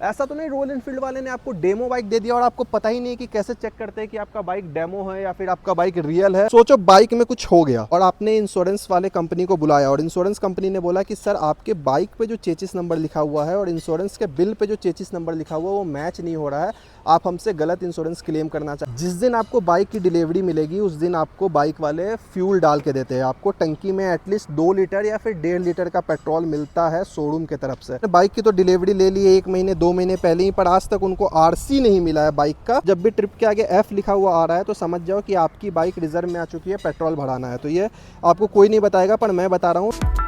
ऐसा तो नहीं रॉयल एनफील्ड वाले ने आपको डेमो बाइक दे दिया और आपको पता ही नहीं है कि कैसे चेक करते हैं कि आपका बाइक डेमो है या फिर आपका बाइक रियल है। सोचो बाइक में कुछ हो गया और आपने इंश्योरेंस वाले कंपनी को बुलाया और इंश्योरेंस कंपनी ने बोला कि सर आपके बाइक पे जो चेचिस नंबर लिखा हुआ है और इंश्योरेंस के बिल पे जो चेचिस नंबर लिखा हुआ है वो मैच नहीं हो रहा है, आप हमसे गलत इंश्योरेंस क्लेम करना चाहते। जिस दिन आपको बाइक की डिलीवरी मिलेगी उस दिन आपको बाइक वाले फ्यूल डाल के देते हैं। आपको टंकी में एटलीस्ट 2 लीटर या फिर 1.5 लीटर का पेट्रोल मिलता है शोरूम की तरफ से। बाइक की तो डिलीवरी ले ली है 1 महीने 2 महीने पहले ही, पर आज तक उनको आरसी नहीं मिला है बाइक का। जब भी ट्रिप के आगे F लिखा हुआ आ रहा है तो समझ जाओ कि आपकी बाइक रिजर्व में आ चुकी है, पेट्रोल भराना है। तो ये आपको कोई नहीं बताएगा, पर मैं बता रहा हूँ।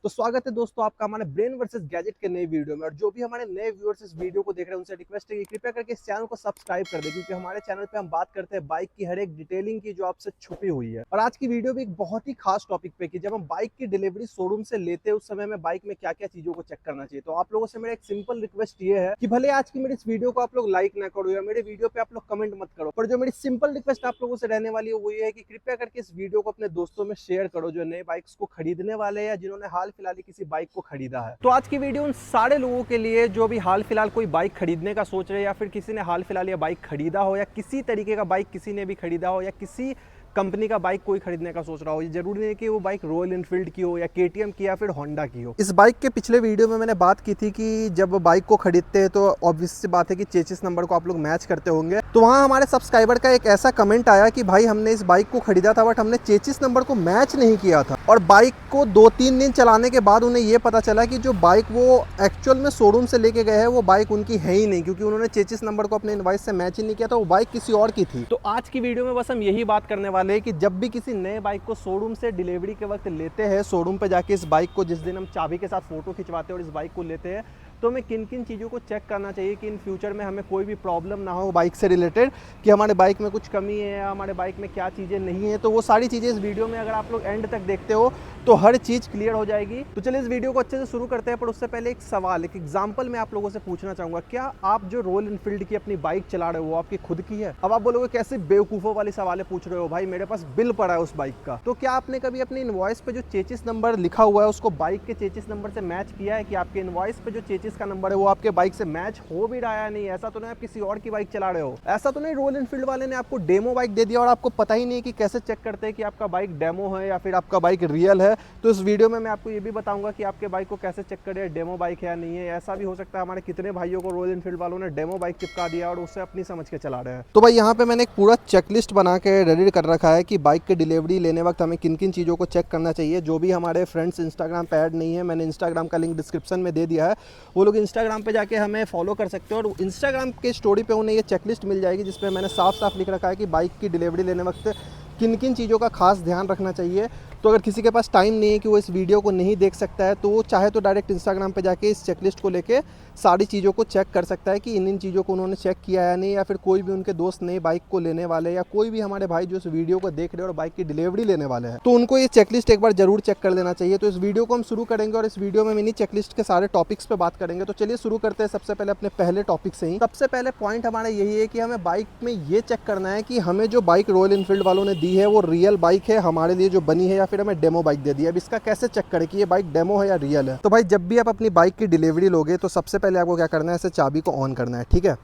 तो स्वागत है दोस्तों आपका हमारे ब्रेन वर्सेस गैजेट के नए वीडियो में। और जो भी हमारे नए व्यूअर्स इस वीडियो को देख रहे हैं उनसे रिक्वेस्ट है कि कृपया करके इस चैनल को सब्सक्राइब कर दें, क्योंकि हमारे चैनल पे हम बात करते हैं बाइक की हर एक डिटेलिंग की जो आपसे छुपी हुई है। और आज की वीडियो भी एक बहुत ही खास टॉपिक पे कि जब हम बाइक की डिलीवरी शोरूम से लेते हैं उस समय में बाइक में क्या क्या चीजों को चेक करना चाहिए। तो आप लोगों से मेरा एक सिंपल रिक्वेस्ट ये है कि भले आज की मेरी इस वीडियो को आप लोग लाइक ना करो या मेरे वीडियो पे आप लोग कमेंट मत करो, पर जो मेरी सिंपल रिक्वेस्ट आप लोगों से रहने वाली है वो ये है कि कृपया करके इस वीडियो को अपने दोस्तों में शेयर करो जो नए बाइक्स को खरीदने वाले हैं या जिन्होंने हाल फिलहाल किसी बाइक को खरीदा है। तो आज की वीडियो उन सारे लोगों के लिए जो भी हाल फिलहाल कोई बाइक खरीदने का सोच रहे हैं या फिर किसी ने हाल फिलहाल ये बाइक खरीदा हो या किसी तरीके का बाइक किसी ने भी खरीदा हो या किसी कंपनी का बाइक कोई खरीदने का सोच रहा हो। ये जरूरी नहीं कि वो बाइक रॉयल एनफील्ड की हो या KTM की या फिर होंडा की हो। इस बाइक के पिछले वीडियो में मैंने बात की थी कि जब बाइक को खरीदते हैं तो ऑब्वियस सी बात है कि चेचिस नंबर को आप लोग मैच करते होंगे। तो वहाँ हमारे सब्सक्राइबर का एक ऐसा कमेंट आया कि भाई हमने इस बाइक को खरीदा था बट हमने चेचिस नंबर को मैच नहीं किया था, और बाइक को 2-3 दिन चलाने के बाद उन्हें ये पता चला कि जो बाइक वो एक्चुअल में शोरूम से लेके गए हैं वो बाइक उनकी है ही नहीं, क्योंकि उन्होंने चेचिस नंबर को अपने इनवॉइस से मैच ही नहीं किया था, वो बाइक किसी और की थी। तो आज की वीडियो में बस हम यही बात करने वाले हैं कि जब भी किसी नए बाइक को शोरूम से डिलीवरी के वक्त लेते हैं, शोरूम पे जाके इस बाइक को जिस दिन हम चाबी के साथ फोटो खिंचवाते हैं और इस बाइक को लेते हैं, तो हमें किन किन चीज़ों को चेक करना चाहिए कि इन फ्यूचर में हमें कोई भी प्रॉब्लम ना हो बाइक से रिलेटेड, कि हमारे बाइक में कुछ कमी है या हमारे बाइक में क्या चीज़ें नहीं है। तो वो सारी चीज़ें इस वीडियो में अगर आप लोग एंड तक देखते हो तो हर चीज़ क्लियर हो जाएगी। तो चलिए इस वीडियो को अच्छे से शुरू करते हैं, पर उससे पहले एक सवाल, एक एग्जाम्पल मैं आप लोगों से पूछना चाहूँगा। क्या आप जो रॉयल एनफील्ड की अपनी बाइक चला रहे हो वो आपकी खुद की है? अब आप बोलोगे कैसे बेवकूफ़ों वाली सवालें पूछ रहे हो भाई, मेरे पास बिल पड़ा है उस बाइक का। तो क्या आपने कभी अपने इनवॉइस पे जो चेचिस नंबर लिखा हुआ है उसको बाइक के चेचिस नंबर से मैच किया है कि आपके इनवॉइस पे जो चेचिस का नंबर है वो आपके बाइक से मैच हो भी रहा है? नहीं, ऐसा तो नहीं आप किसी और की बाइक चला रहे हो। ऐसा तो नहीं रॉयल एनफील्ड वाले ने आपको डेमो बाइक दे दिया और आपको पता ही नहीं है कि कैसे चेक करते हैं कि आपका बाइक डेमो है या फिर आपका बाइक रियल है। तो इस वीडियो में मैं आपको ये भी बताऊंगा कि आपके बाइक को कैसे चेक करें डेमो बाइक है या नहीं है। ऐसा भी हो सकता है हमारे कितने भाइयों को रॉयल एनफील्ड वालों ने डेमो बाइक चिपका दिया और उससे अपनी समझ के चला रहे हैं। तो भाई यहाँ पे मैंने एक पूरा चेकलिस्ट बना के रेडी कर रखा है कि बाइक की डिलीवरी लेने वक्त हमें किन किन चीज़ों को चेक करना चाहिए। जो भी हमारे फ्रेंड्स इंस्टाग्राम पे ऐड नहीं है, मैंने इंस्टाग्राम का लिंक डिस्क्रिप्शन में दे दिया है, वो लोग इंस्टाग्राम पे जाके हमें फॉलो कर सकते हो और इंस्टाग्राम के स्टोरी पे उन्हें ये चेकलिस्ट मिल जाएगी जिसमें मैंने साफ साफ लिख रखा है कि बाइक की डिलीवरी लेने वक्त किन किन चीज़ों का खास ध्यान रखना चाहिए। तो अगर किसी के पास टाइम नहीं है कि वो इस वीडियो को नहीं देख सकता है तो वो चाहे तो डायरेक्ट इंस्टाग्राम पे जाके इस चेकलिस्ट को लेके सारी चीज़ों को चेक कर सकता है कि इन चीज़ों को उन्होंने चेक किया या नहीं, या फिर कोई भी उनके दोस्त नए बाइक को लेने वाले या कोई भी हमारे भाई जो इस वीडियो को देख रहे हैं और बाइक की डिलीवरी लेने वाले हैं तो उनको ये चेकलिस्ट एक बार जरूर चेक कर लेना चाहिए। तो इस वीडियो को हम शुरू करेंगे और इस वीडियो में मिनी चेकलिस्ट के सारे टॉपिक्स पे बात करेंगे। तो चलिए शुरू करते हैं सबसे पहले अपने पहले टॉपिक से ही। सबसे पहले पॉइंट हमारा यही है कि हमें बाइक में ये चेक करना है कि हमें जो बाइक रॉयल एनफील्ड वालों ने दी है वो रियल बाइक है हमारे लिए जो बनी है, या फिर हमें डेमो बाइक दे दी है। अब इसका कैसे चेक करें कि ये बाइक डेमो है या रियल है? तो भाई जब भी आप अपनी बाइक की डिलीवरी लोगे तो सबसे पहले आपको क्या करना है, ऐसे चाबी को ऑन करना है। ठीक है,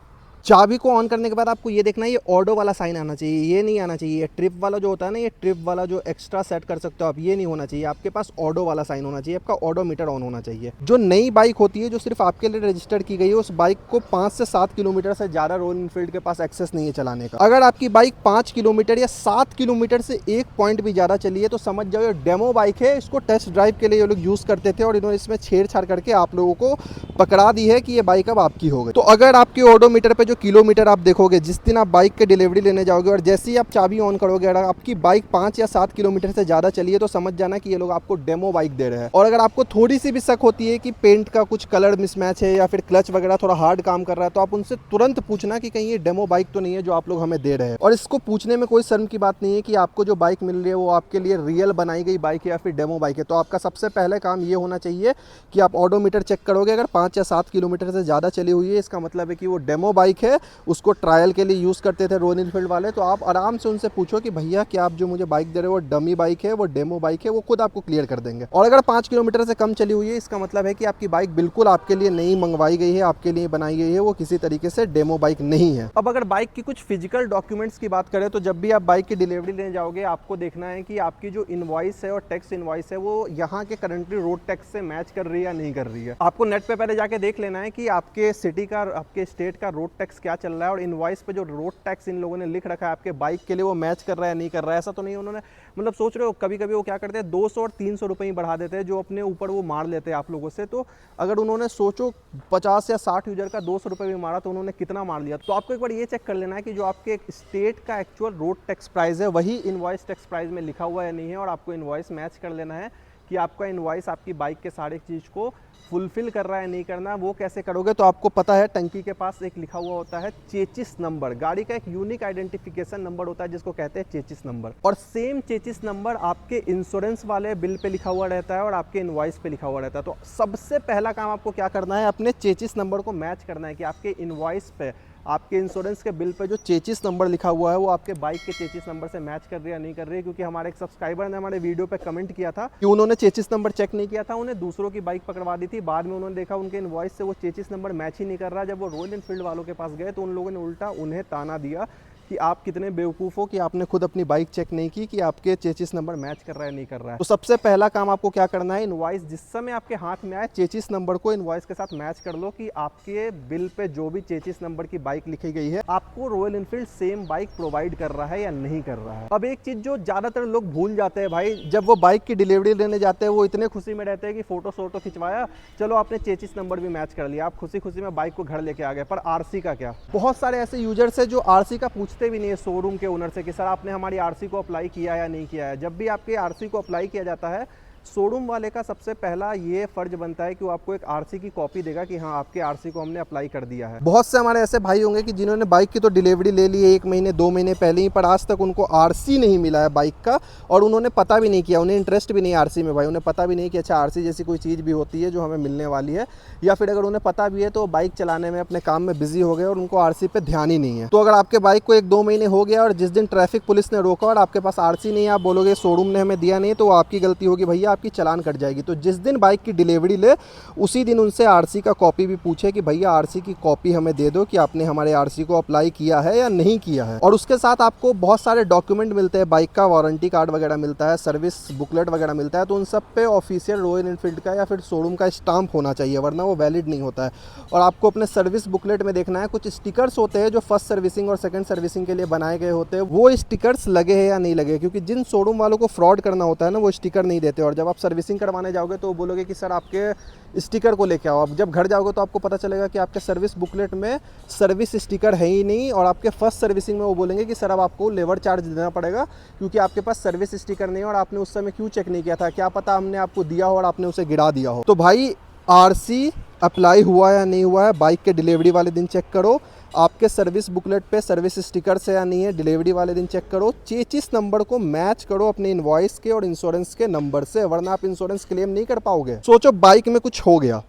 चाबी को ऑन करने के बाद आपको ये देखना है ये ऑडो वाला साइन आना चाहिए, ये नहीं आना चाहिए। ट्रिप वाला जो होता है ना, ये ट्रिप वाला जो एक्स्ट्रा सेट कर सकते हो आप, ये नहीं होना चाहिए। आपके पास ऑडो वाला साइन होना चाहिए, आपका ऑडो मीटर ऑन होना चाहिए। जो नई बाइक होती है जो सिर्फ आपके लिए रजिस्टर्ड की गई है उस बाइक को 5 से 7 किलोमीटर से ज़्यादा रॉयल एनफील्ड के पास एक्सेस नहीं है चलाने का। अगर आपकी बाइक 5 किलोमीटर या 7 किलोमीटर से 1 पॉइंट भी ज़्यादा चली है तो समझ जाओ ये डेमो बाइक है। इसको टेस्ट ड्राइव के लिए ये लोग यूज़ करते थे और इन्होंने इसमें छेड़छाड़ करके आप लोगों को पकड़ा दी है कि ये बाइक अब आपकी हो गई। तो अगर आपके ऑडोमीटर पे जो किलोमीटर आप देखोगे जिस दिन आप बाइक के डिलीवरी लेने जाओगे और जैसे ही आप चाबी ऑन करोगे अगर आपकी बाइक 5 या 7 किलोमीटर से ज़्यादा चली है तो समझ जाना कि ये लोग आपको डेमो बाइक दे रहे हैं। और अगर आपको थोड़ी सी भी शक होती है कि पेंट का कुछ कलर मिसमैच है या फिर क्लच वगैरह थोड़ा हार्ड काम कर रहा है तो आप उनसे तुरंत पूछना कि कहीं ये डेमो बाइक तो नहीं है जो आप लोग हमें दे रहे हैं। और इसको पूछने में कोई शर्म की बात नहीं है कि आपको जो बाइक मिल रही है वो आपके लिए रियल बनाई गई बाइक है या फिर डेमो बाइक है। तो आपका सबसे पहले काम ये होना चाहिए कि आप ऑडोमीटर चेक करोगे, अगर 5 या 7 किलोमीटर से ज़्यादा चली हुई है इसका मतलब है कि वो डेमो बाइक बाइक है उसको ट्रायल के लिए यूज़ करते थे रॉयल एनफील्ड वाले, तो आप आराम से उनसे पूछो कि भैया क्या आप जो मुझे बाइक दे रहे हो वो डमी बाइक है, वो डेमो बाइक है, वो खुद आपको क्लियर कर देंगे। और अगर 5 किलोमीटर से कम चली हुई है इसका मतलब है कि आपकी बाइक बिल्कुल आपके लिए नई मंगवाई गई है, आपके लिए बनाई गई है, वो किसी तरीके से डेमो बाइक नहीं है। अब अगर बाइक की कुछ फिजिकल डॉक्यूमेंट्स की बात करें तो जब भी आप बाइक की डिलीवरी लेने जाओगे आपको देखना है कि आपकी जो इनवॉइस है और टैक्स इनवॉइस है वो यहाँ के करंटली रोड टैक्स से मैच कर रही है या नहीं कर रही है। आपको नेट पे पहले जाके देख लेना है कि आपके सिटी का, आपके स्टेट का रोड टैक्स क्या चल रहा है और इनवॉइस पे जो रोड टैक्स इन लोगों ने लिख रखा है आपके बाइक के लिए वो मैच कर रहा है या नहीं कर रहा है। ऐसा तो नहीं उन्होंने, मतलब सोच रहे हो कभी कभी वो क्या करते हैं 200 और 300 रुपये ही बढ़ा देते हैं जो अपने ऊपर वो मार लेते हैं आप लोगों से। तो अगर उन्होंने सोचो 50 या 60 यूजर का 200 रुपये भी मारा तो उन्होंने कितना मार लिया। तो आपको एक बार ये चेक कर लेना है कि जो आपके स्टेट का एक्चुअल रोड टैक्स प्राइस है वही इनवॉइस टैक्स प्राइस में लिखा हुआ है या नहीं है, और आपको इनवॉइस मैच कर लेना है कि आपका इनवॉइस आपकी बाइक के सारे चीज़ को फुलफिल कर रहा है नहीं करना। वो कैसे करोगे, तो आपको पता है टंकी के पास एक लिखा हुआ होता है चेचिस नंबर, गाड़ी का एक यूनिक आइडेंटिफिकेशन नंबर होता है जिसको कहते हैं चेचिस नंबर, और सेम चेचिस नंबर आपके इंश्योरेंस वाले बिल पे लिखा हुआ रहता है और आपके इनवॉइस पे लिखा हुआ रहता है। तो सबसे पहला काम आपको क्या करना है, अपने चेचिस नंबर को मैच करना है कि आपके इनवॉइस पे, आपके इंश्योरेंस के बिल पे जो चेचिस नंबर लिखा हुआ है वो आपके बाइक के चेचिस नंबर से मैच कर रही है या नहीं कर रही है। क्योंकि हमारे एक सब्सक्राइबर ने हमारे वीडियो पे कमेंट किया था कि उन्होंने चेचिस नंबर चेक नहीं किया था, उन्हें दूसरों की बाइक पकड़वा दी थी, बाद में उन्होंने देखा उनके इनवॉइस से वो चेचिस नंबर मैच ही नहीं कर रहा। जब वो रॉयल एनफील्ड वालों के पास गए तो उन लोगों ने उल्टा उन्हें ताना दिया कि आप कितने बेवकूफ़ हो कि आपने खुद अपनी बाइक चेक नहीं की कि आपके चेचिस नंबर मैच कर रहा है नहीं कर रहा है। तो सबसे पहला काम आपको क्या करना है, इनवॉइस जिस समय आपके हाथ में आए चेचिस नंबर को इनवॉइस के साथ मैच कर लो कि आपके बिल पे जो भी चेचिस नंबर की बाइक लिखी गई है आपको royal Enfield same bike provide कर रहा है या नहीं कर रहा है। अब एक चीज़ जो ज़्यादातर लोग भूल जाते हैं भाई, जब वो बाइक की डिलीवरी लेने जाते हैं वो इतने खुशी में रहते हैं कि फोटो खिंचवाया, चलो आपने चेचिस नंबर भी मैच कर लिया, आप खुशी खुशी में बाइक को घर लेके आ गए, पर आरसी का क्या। बहुत सारे ऐसे यूजर्स है जो आरसी का पूछते भी नहीं है शोरूम के ओनर से कि सर आपने हमारी आरसी को अप्लाई किया या नहीं किया है। जब भी आपके आरसी को अप्लाई किया जाता है शोरूम वाले का सबसे पहला ये फर्ज बनता है कि वो आपको एक आरसी की कॉपी देगा कि हाँ आपके आरसी को हमने अप्लाई कर दिया है। बहुत से हमारे ऐसे भाई होंगे कि जिन्होंने बाइक की तो डिलीवरी ले ली है 1 महीने 2 महीने पहले ही, पर आज तक उनको आरसी नहीं मिला है बाइक का, और उन्होंने पता भी नहीं किया, उन्हें इंटरेस्ट भी नहीं है आरसी में भाई, उन्हें पता भी नहीं कि अच्छा आरसी जैसी कोई चीज़ भी होती है जो हमें मिलने वाली है, या फिर अगर उन्हें पता भी है तो बाइक चलाने में अपने काम में बिजी हो गए और उनको आरसी पे ध्यान ही नहीं है। तो अगर आपके बाइक को 1-2 महीने हो गया और जिस दिन ट्रैफिक पुलिस ने रोका और आपके पास आरसी नहीं है, आप बोलोगे शोरूम ने हमें दिया नहीं, तो आपकी गलती होगी भैया, आपकी चालान कट जाएगी। तो जिस दिन बाइक की डिलीवरी ले उसी दिन उनसे आरसी का कॉपी भी पूछे कि भैया आरसी की कॉपी हमें दे दो कि आपने हमारे आरसी को अप्लाई किया है या नहीं किया है। और उसके साथ आपको बहुत सारे डॉक्यूमेंट मिलते हैं, बाइक का वारंटी कार्ड वगैरह मिलता है, सर्विस बुकलेट वगैरह मिलता है, तो उन सब पे ऑफिशियल रॉयल एनफील्ड का या फिर शोरूम का स्टाम्प होना चाहिए, वरना वो वैलिड नहीं होता है। और आपको अपने सर्विस बुकलेट में देखना है कुछ स्टिकर्स होते हैं जो फर्स्ट सर्विसिंग और सेकंड सर्विसिंग के लिए बनाए गए होते हैं, वो स्टिकर्स लगे हैं या नहीं लगे, क्योंकि जिन शोरूम वालों को फ्रॉड करना होता है ना वो स्टिकर नहीं देते, और जब आप सर्विसिंग करवाने जाओगे तो बोलोगे कि सर आपके स्टिकर को लेके आओ। आप जब घर जाओगे तो आपको पता चलेगा कि आपके सर्विस बुकलेट में सर्विस स्टिकर है ही नहीं, और आपके फर्स्ट सर्विसिंग में वो बोलेंगे कि सर अब आपको लेबर चार्ज देना पड़ेगा क्योंकि आपके पास सर्विस स्टिकर नहीं है और आपने उस समय क्यों चेक नहीं किया था, क्या पता हमने आपको दिया हो और आपने उसे गिरा दिया हो। तो भाई आरसी अप्लाई हुआ या नहीं हुआ है बाइक के डिलीवरी वाले दिन चेक करो, आपके सर्विस बुकलेट पे सर्विस स्टिकर से या नहीं है डिलीवरी वाले दिन चेक करो, चेचिस नंबर को मैच करो अपने इनवॉइस के और इंश्योरेंस के नंबर से, वरना आप इंश्योरेंस क्लेम नहीं कर पाओगे। सोचो बाइक में कुछ हो गया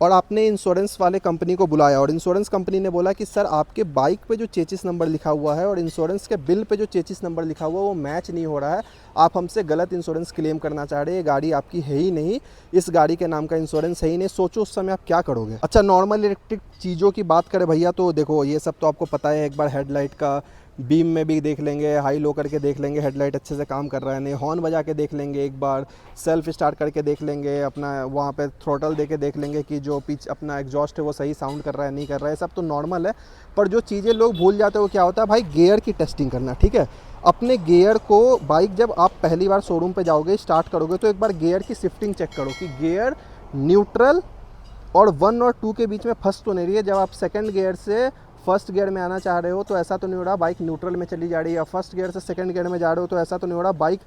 और आपने इंश्योरेंस वाले कंपनी को बुलाया और इंश्योरेंस कंपनी ने बोला कि सर आपके बाइक पे जो चेचिस नंबर लिखा हुआ है और इंश्योरेंस के बिल पे जो चेचिस नंबर लिखा हुआ है वो मैच नहीं हो रहा है, आप हमसे गलत इंश्योरेंस क्लेम करना चाह रहे हैं, ये गाड़ी आपकी है ही नहीं, इस गाड़ी के नाम का इंश्योरेंस है ही नहीं। सोचो उस समय आप क्या करोगे। अच्छा नॉर्मल इलेक्ट्रिक चीज़ों की बात करें भैया तो देखो ये सब तो आपको पता है, एक बार हेडलाइट का बीम में भी देख लेंगे, हाई लो करके देख लेंगे हेडलाइट अच्छे से काम कर रहा है नहीं, हॉर्न बजा के देख लेंगे, एक बार सेल्फ स्टार्ट करके देख लेंगे, अपना वहाँ पे थ्रोटल दे के देख लेंगे कि जो पिच अपना एग्जॉस्ट है वो सही साउंड कर रहा है नहीं कर रहा है, सब तो नॉर्मल है। पर जो चीज़ें लोग भूल जाते हैं वो क्या होता है भाई, गियर की टेस्टिंग करना। ठीक है, अपने गियर को बाइक जब आप पहली बार शोरूम पे जाओगे स्टार्ट करोगे तो एक बार गियर की शिफ्टिंग चेक करो कि गियर न्यूट्रल और 1 और 2 के बीच में फंस तो नहीं रही है। जब आप सेकंड गियर से फर्स्ट गियर में आना चाह रहे हो तो ऐसा तो नहीं हो रहा बाइक न्यूट्रल में चली जा रही है, या फर्स्ट गियर से सेकंड गियर में जा रहे हो तो ऐसा तो नहीं हो रहा बाइक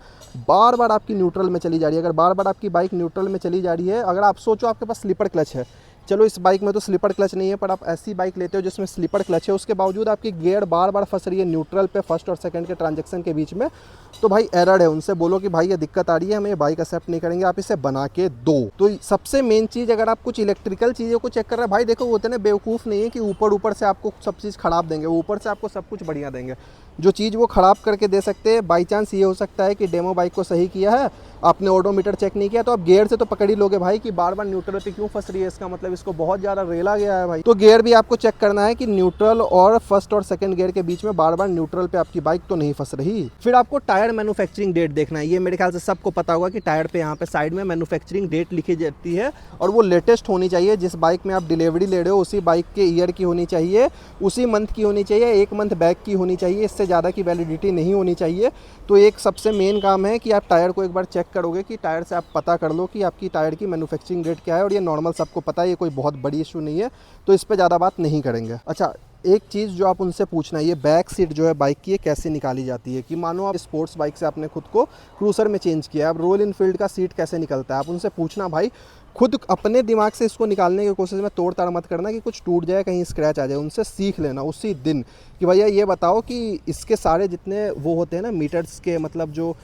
बार बार आपकी न्यूट्रल में चली जा रही है। अगर बार बार आपकी बाइक न्यूट्रल में चली जा रही है, अगर आप सोचो आपके पास स्लीपर क्लच है, चलो इस बाइक में तो स्लीपर क्लच नहीं है, पर आप ऐसी बाइक लेते हो जिसमें स्लीपर क्लच है, उसके बावजूद आपकी गियर बार बार फंस रही है न्यूट्रल पे फर्स्ट और सेकंड के ट्रांजैक्शन के बीच में, तो भाई एरर है। उनसे बोलो कि भाई ये दिक्कत आ रही है, हम ये बाइक एक्सेप्ट नहीं करेंगे, आप इसे बना के दो। तो सबसे मेन चीज़, अगर आप कुछ इलेक्ट्रिकल चीज़ों को चेक कर रहे हैं भाई, देखो वो इतने बेवकूफ़ नहीं है कि ऊपर से आपको सब चीज़ ख़राब देंगे, ऊपर से आपको सब कुछ बढ़िया देंगे। जो चीज़ वो ख़राब करके दे सकते हैं, बाई चांस ये हो सकता है कि डेमो बाइक को सही किया है, आपने ओडोमीटर चेक नहीं किया, तो आप गियर से तो पकड़ ही लोगे भाई कि बार बार न्यूट्रल पे क्यों फंस रही है, इसका मतलब इसको बहुत ज़्यादा रेला गया है भाई। तो गियर भी आपको चेक करना है कि न्यूट्रल और फर्स्ट और सेकंड गियर के बीच में बार बार न्यूट्रल पे आपकी बाइक तो नहीं फंस रही। फिर आपको टायर मैन्युफैक्चरिंग डेट देखना है। ये मेरे ख्याल से सबको पता होगा कि टायर पे यहाँ पे साइड में मैन्युफैक्चरिंग डेट लिखी जाती है, और वो लेटेस्ट होनी चाहिए। जिस बाइक में आप डिलीवरी ले रहे हो उसी बाइक के ईयर की होनी चाहिए, उसी मंथ की होनी चाहिए, 1 मंथ बैक की होनी चाहिए, इससे ज़्यादा की वैलिडिटी नहीं होनी चाहिए। तो एक सबसे मेन काम है कि आप टायर को एक बार चेक करोगे कि टायर से आप पता कर लो कि आपकी टायर की मैन्युफैक्चरिंग डेट क्या है, और ये नॉर्मल सबको पता है, ये कोई बहुत बड़ी इशू नहीं है, तो इस पर ज़्यादा बात नहीं करेंगे। अच्छा, एक चीज़ जो आप उनसे पूछना है, ये बैक सीट जो है बाइक की, ये कैसे निकाली जाती है। कि मानो आप स्पोर्ट्स बाइक से आपने खुद को क्रूसर में चेंज किया, अब रॉयल एनफील्ड का सीट कैसे निकलता है, आप उनसे पूछना भाई। खुद अपने दिमाग से इसको निकालने की कोशिश में तोड़ ताड़ मत करना कि कुछ टूट जाए, कहीं स्क्रैच आ जाए। उनसे सीख लेना उसी दिन कि भैया ये बताओ कि इसके सारे जितने वो होते हैं ना मीटर्स के, मतलब जो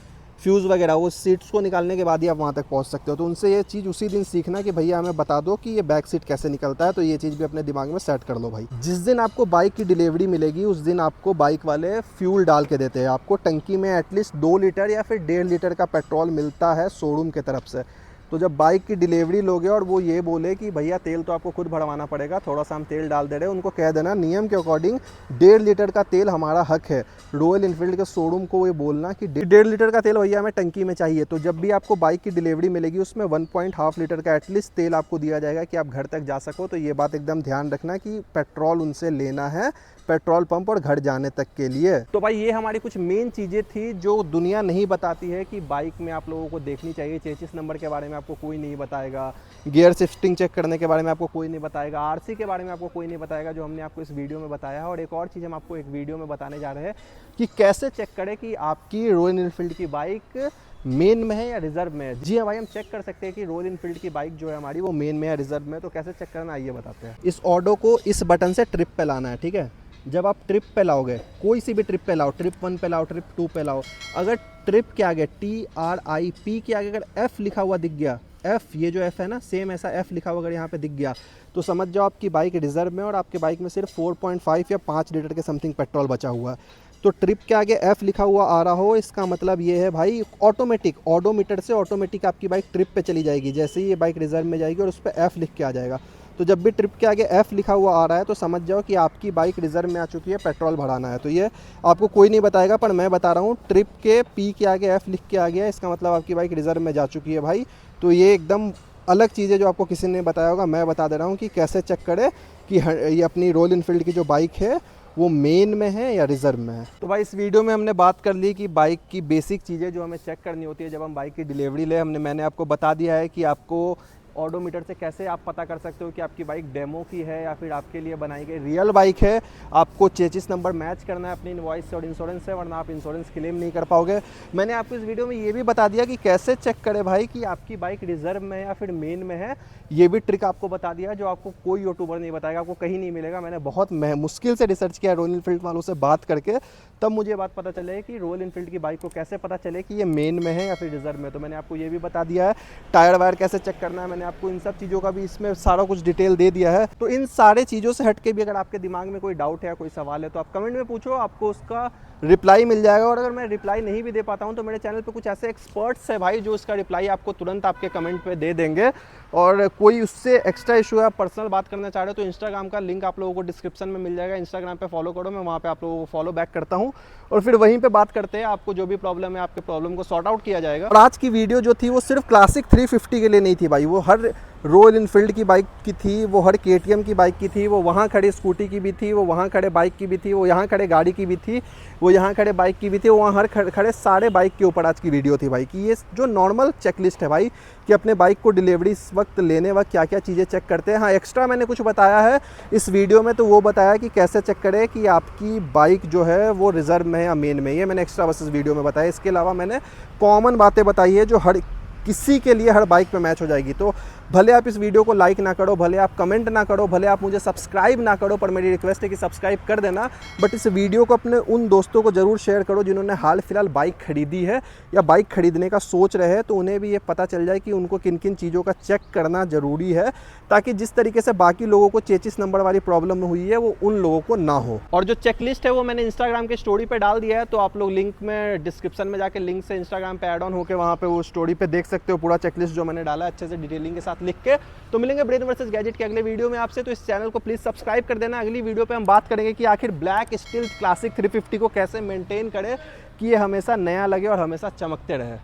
फ्यूज़ वगैरह, वो सीट्स को निकालने के बाद ही आप वहाँ तक पहुँच सकते हो। तो उनसे ये चीज़ उसी दिन सीखना कि भैया हमें बता दो कि ये बैक सीट कैसे निकलता है। तो ये चीज़ भी अपने दिमाग में सेट कर लो भाई। जिस दिन आपको बाइक की डिलीवरी मिलेगी उस दिन आपको बाइक वाले फ्यूल डाल के देते हैं। आपको टंकी में एटलीस्ट 2 लीटर या फिर 1.5 लीटर का पेट्रोल मिलता है शोरूम की तरफ से। तो जब बाइक की डिलीवरी लोगे और वो ये बोले कि भैया तेल तो आपको खुद भरवाना पड़ेगा, थोड़ा सा हम तेल डाल दे रहे हैं, उनको कह देना नियम के अकॉर्डिंग 1.5 लीटर का तेल हमारा हक है। रॉयल एनफील्ड के शोरूम को ये बोलना कि 1.5 लीटर का तेल भैया हमें टंकी में चाहिए। तो जब भी आपको बाइक की डिलीवरी मिलेगी उसमें 1.5 लीटर का एटलीस्ट तेल आपको दिया जाएगा कि आप घर तक जा सको। तो ये बात एकदम ध्यान रखना कि पेट्रोल उनसे लेना है, पेट्रोल पंप और घर जाने तक के लिए। तो भाई ये हमारी कुछ मेन चीज़ें थी जो दुनिया नहीं बताती है कि बाइक में आप लोगों को देखनी चाहिए। चेसिस नंबर के बारे में आपको कोई नहीं बताएगा, गियर शिफ्टिंग चेक करने के बारे में आपको कोई नहीं बताएगा, आरसी के बारे में आपको कोई नहीं बताएगा, जो हमने आपको इस वीडियो में बताया है। और एक और चीज़ हम आपको एक वीडियो में बताने जा रहे हैं कि कैसे चेक करें कि आपकी रॉयल एनफील्ड की बाइक मेन में है या रिजर्व में है। जी हाँ भाई, हम चेक कर सकते हैं कि रॉयल एनफील्ड की बाइक जो है हमारी वो मेन में है रिजर्व में। तो कैसे चेक करना आइए बताते हैं। इस ऑडो को इस बटन से ट्रिप पे लाना है, ठीक है। जब आप ट्रिप पे लाओगे, कोई सी भी ट्रिप पे लाओ, ट्रिप 1 पे लाओ, ट्रिप 2 पे लाओ, अगर ट्रिप के आगे TRIP के आगे अगर F लिखा हुआ दिख गया, F, ये जो F है ना, सेम ऐसा F लिखा हुआ अगर यहाँ पे दिख गया, तो समझ जाओ आपकी बाइक रिजर्व में और आपके बाइक में सिर्फ 4.5 या 5 लीटर के समथिंग पेट्रोल बचा हुआ है। तो ट्रिप के आगे F लिखा हुआ आ रहा हो, इसका मतलब ये है भाई ऑटोमेटिक, ऑडोमीटर से ऑटोमेटिक आपकी बाइक ट्रिप पे चली जाएगी। जैसे ही ये बाइक रिजर्व में जाएगी और उस पर F लिख के आ जाएगा। तो जब भी ट्रिप के आगे F लिखा हुआ आ रहा है तो समझ जाओ कि आपकी बाइक रिजर्व में आ चुकी है, पेट्रोल भराना है। तो ये आपको कोई नहीं बताएगा, पर मैं बता रहा हूँ, ट्रिप के P के आगे F लिख के आ गया, इसका मतलब आपकी बाइक रिजर्व में जा चुकी है भाई। तो ये एकदम अलग चीज़ है जो आपको किसी ने बताया होगा, मैं बता दे रहा हूँ कि कैसे चेक करें कि ये अपनी रॉयल एनफील्ड की जो बाइक है वो मेन में है या रिजर्व में है। तो भाई इस वीडियो में हमने बात कर ली कि बाइक की बेसिक चीज़ें जो हमें चेक करनी होती है जब हम बाइक की डिलीवरी ले। मैंने आपको बता दिया है कि आपको ऑडोमीटर से कैसे आप पता कर सकते हो कि आपकी बाइक डेमो की है या फिर आपके लिए बनाई गई रियल बाइक है। आपको चेसिस नंबर मैच करना है अपनी इनवॉइस से और इंश्योरेंस से, वरना आप इंश्योरेंस क्लेम नहीं कर पाओगे। मैंने आपको इस वीडियो में ये भी बता दिया कि कैसे चेक करें भाई कि आपकी बाइक रिजर्व में या फिर मेन में है। ये भी ट्रिक आपको बता दिया जो आपको कोई यूट्यूबर नहीं बताएगा, आपको कहीं नहीं मिलेगा। मैंने बहुत मुश्किल से रिसर्च किया रॉयल एनफील्ड वालों से बात करके, तब मुझे बात पता चले कि रॉयल एनफील्ड की बाइक को कैसे पता चले कि ये मेन में है या फिर रिजर्व में। तो मैंने आपको ये भी बता दिया है। टायर वायर कैसे चेक करना है, मैंने आपको इन सब चीज़ों का भी इसमें सारा कुछ डिटेल दे दिया है। तो इन सारे चीज़ों से हटके भी अगर आपके दिमाग में कोई डाउट है, कोई सवाल है, तो आप कमेंट में पूछो, आपको उसका रिप्लाई मिल जाएगा। और अगर मैं रिप्लाई नहीं भी दे पाता हूं तो मेरे चैनल पे कुछ ऐसे एक्सपर्ट्स है भाई जो इसका रिप्लाई आपको तुरंत आपके कमेंट पे दे देंगे। और कोई उससे एक्स्ट्रा इशू है, आप पर्सनल बात करना चाह रहे हो, तो इंस्टाग्राम का लिंक आप लोगों को डिस्क्रिप्शन में मिल जाएगा। इंस्टाग्राम पे फॉलो करो, मैं वहाँ पे आप लोगों को फॉलो बैक करता हूँ और फिर वहीं पे बात करते हैं। आपको जो भी प्रॉब्लम है, आपके प्रॉब्लम को सॉर्ट आउट किया जाएगा। और आज की वीडियो जो थी वो सिर्फ क्लासिक 350 के लिए नहीं थी भाई, वो हर रॉयल एनफील्ड की बाइक की थी, वो हर KTM की बाइक की थी, वो वहाँ खड़े स्कूटी की भी थी, वो वहाँ खड़े बाइक की भी थी, वो यहाँ खड़े गाड़ी की भी थी, वो यहाँ खड़े बाइक की भी थी, वो वहाँ हर खड़े सारे बाइक के ऊपर आज की वीडियो थी भाई। कि ये जो नॉर्मल चेकलिस्ट है भाई कि अपने बाइक को डिलीवरी इस वक्त लेने वक्त क्या क्या चीज़ें चेक करते हैं। हाँ, एक्स्ट्रा मैंने कुछ बताया है इस वीडियो में, तो वो बताया कि कैसे चेक करें कि आपकी बाइक जो है वो रिजर्व में है या मेन में। ये मैंने एक्स्ट्रा बस इस वीडियो में बताया। इसके अलावा मैंने कॉमन बातें बताई है जो हर किसी के लिए हर बाइक पे मैच हो जाएगी। तो भले आप इस वीडियो को लाइक ना करो, भले आप कमेंट ना करो, भले आप मुझे सब्सक्राइब ना करो, पर मेरी रिक्वेस्ट है कि सब्सक्राइब कर देना। बट इस वीडियो को अपने उन दोस्तों को ज़रूर शेयर करो जिन्होंने हाल फिलहाल बाइक खरीदी है या बाइक खरीदने का सोच रहे हैं, तो उन्हें भी ये पता चल जाए कि उनको किन किन चीज़ों का चेक करना ज़रूरी है, ताकि जिस तरीके से बाकी लोगों को चेचिस नंबर वाली प्रॉब्लम हुई है वो उन लोगों को ना हो। और जो चेकलिस्ट है वो मैंने इंस्टाग्राम के स्टोरी पे डाल दिया है, तो आप लोग लिंक में डिस्क्रिप्शन में जाके लिंक से इंस्टाग्राम पे ऐड ऑन होकर वहाँ पे वो स्टोरी पे देख सकते हो पूरा चेकलिस्ट जो मैंने डाला है अच्छे से डिटेलिंग के साथ लिख के। तो मिलेंगे ब्रेन वर्सेस गैजेट के अगले वीडियो में आपसे, तो इस चैनल को प्लीज़ सब्सक्राइब कर देना। अगली वीडियो पे हम बात करेंगे कि आखिर ब्लैक स्टील क्लासिक 350 को कैसे मेंटेन करें कि ये हमेशा नया लगे और हमेशा चमकते रहे।